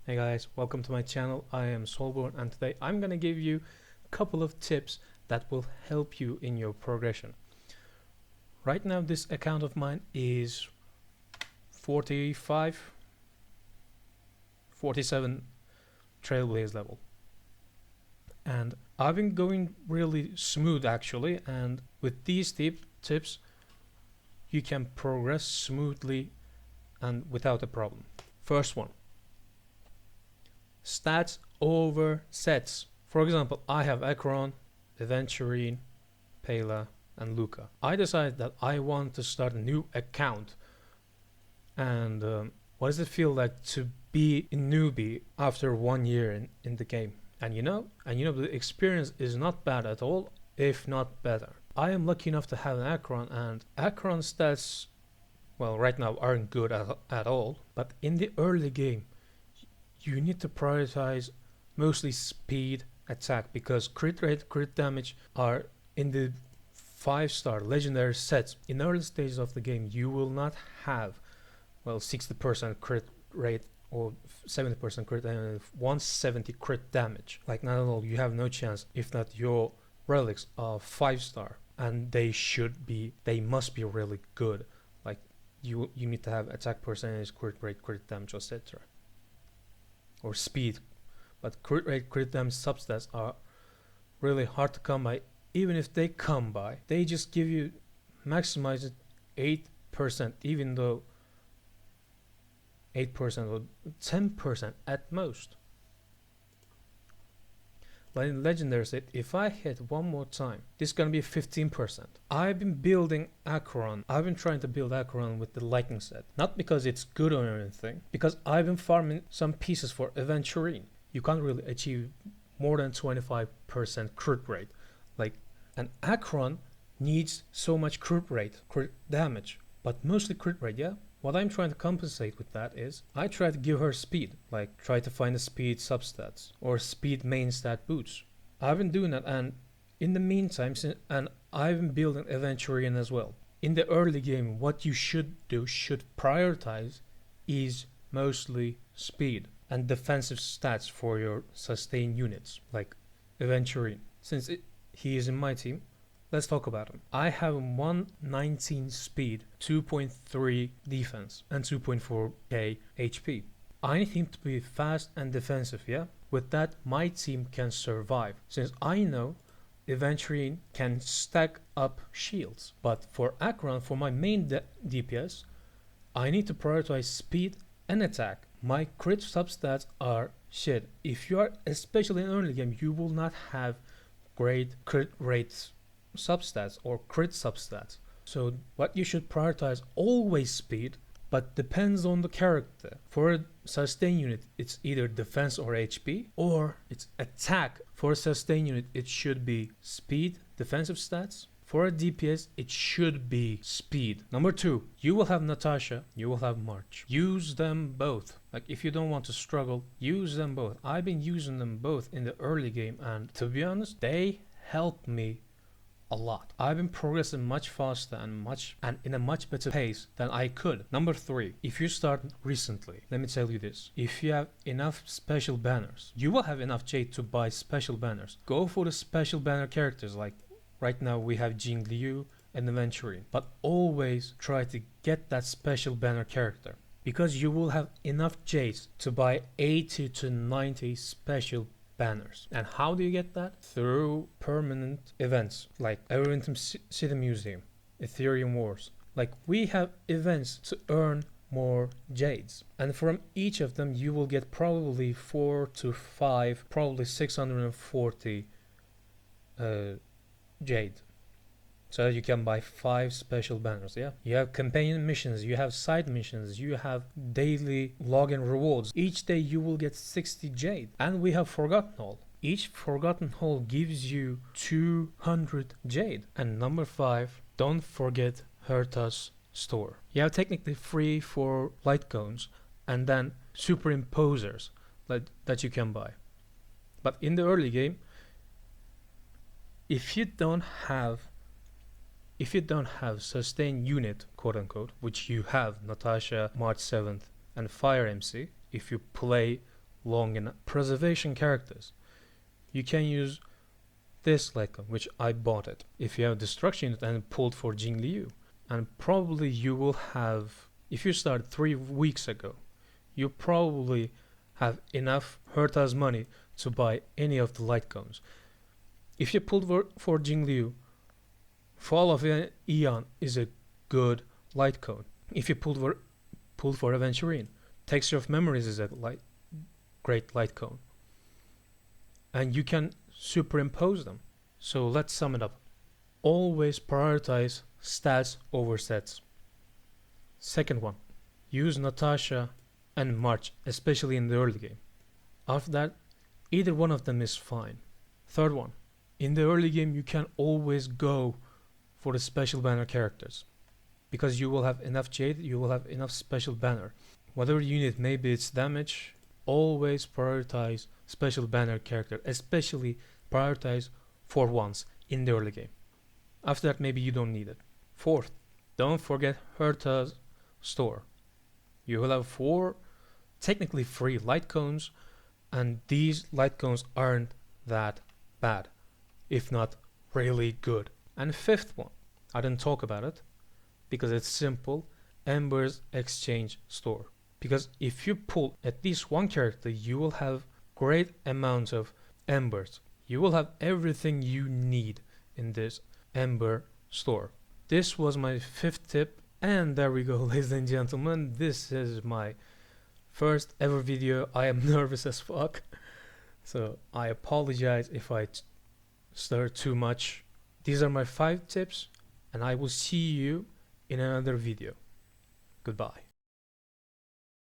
Hey guys, welcome to my channel. I am Solborn and today I'm gonna give you a couple of tips that will help you in your progression. Right now this account of mine is 47 Trailblaze level. And I've been going really smooth actually, and with these tips you can progress smoothly and without a problem. First one. Stats over sets. For example, I have Acheron, Aventurine, Pela, and Luca. I decided that I want to start a new account. And what does it feel like to be a newbie after 1 year in the game? And you know the experience is not bad at all, if not better. I am lucky enough to have an Acheron, and Acheron stats, well, right now aren't good at all. But in the early game, you need to prioritize mostly speed, attack, because crit rate, crit damage are in the 5-star legendary sets. In the early stages of the game, you will not have, well, 60% crit rate or 70% crit and 170 crit damage. Like, not at all, you have no chance if not your relics are 5-star, and they must be really good. Like, you need to have attack percentage, crit rate, crit damage, etc. or speed, but crit rate, crit damage substats are really hard to come by. Even if they come by, they just give you maximized 8%, even though 8% or 10% at most. But in legendary set, if I hit one more time, this is gonna be 15%. I've been building Acheron. I've been trying to build Acheron with the lightning set. Not because it's good or anything, because I've been farming some pieces for Aventurine. You can't really achieve more than 25% crit rate. Like, an Acheron needs so much crit rate, crit damage, but mostly crit rate, yeah? What I'm trying to compensate with that is I try to give her speed, like try to find the speed substats or speed main stat boots. I've been doing that, and in the meantime, and I've been building Aventurine as well. In the early game, what you should prioritize is mostly speed and defensive stats for your sustain units, like Aventurine. Since he is in my team, let's talk about him. I have 119 speed, 2.3 defense, and 2.4k HP. I need him to be fast and defensive, yeah? With that, my team can survive, since I know Aventurine can stack up shields. But for Acheron, for my main DPS, I need to prioritize speed and attack. My crit substats are shit. If you are, especially in early game, you will not have great crit rates substats or crit substats. So what you should prioritize, always speed, but depends on the character. For a sustain unit, it's either defense or HP, or it's attack. For a sustain unit, it should be speed, defensive stats. For a DPS, it should be speed. Number 2, you will have Natasha, you will have March. Use them both. Like, if you don't want to struggle, use them both. I've been using them both in the early game, and to be honest, they help me a lot. I've been progressing much faster and in a much better pace than I could. Number 3, if you start recently, let me tell you this. If you have enough special banners, you will have enough jade to buy special banners. Go for the special banner characters, like right now we have Jing Liu and Aventurine. But always try to get that special banner character, because you will have enough jades to buy 80 to 90 special banners. And how do you get that? Through permanent events like Everything City Museum, Ethereum Wars. Like, we have events to earn more jades, and from each of them you will get probably 4 to 5, probably 640 jade, so that you can buy 5 special banners. Yeah, you have companion missions, you have side missions, you have daily login rewards. Each day you will get 60 jade. And we have Forgotten Hall. Each Forgotten Hall gives you 200 jade. And number 5, don't forget Herta's store. You have technically free for light cones and then superimposers that you can buy. But in the early game, if you don't have sustain unit, quote unquote, which you have Natasha, March 7th, and Fire MC, if you play long enough. Preservation characters. You can use this Litecoin, which I bought it. If you have Destruction Unit and pulled for Jing Liu, and probably you will have, if you started 3 weeks ago, you probably have enough Herta's money to buy any of the Litecoins. If you pulled for Jing Liu, Fall of Eon is a good Litecoin. If you pulled for Aventurine, Texture of Memories is a great Litecoin. And you can superimpose them. So let's sum it up. Always prioritize stats over sets. Second one, use Natasha and March, especially in the early game. After that, either one of them is fine. Third one, in the early game you can always go for the special banner characters, because you will have enough Jade, you will have enough special banner. Whatever unit, maybe it's damage, always prioritize special banner character, especially prioritize for once in the early game. After that, maybe you don't need it. Fourth, don't forget Herta's store. You will have 4 technically free Litecoins, and these Litecoins aren't that bad, if not really good. And fifth one, I didn't talk about it because it's simple, Embers Exchange Store. Because if you pull at least one character, you will have great amounts of embers. You will have everything you need in this Ember store. This was my 5th tip, and there we go, ladies and gentlemen. This is my first ever video. I am nervous as fuck, so I apologize if I stutter too much. These are my 5 tips, and I will see you in another video. Goodbye.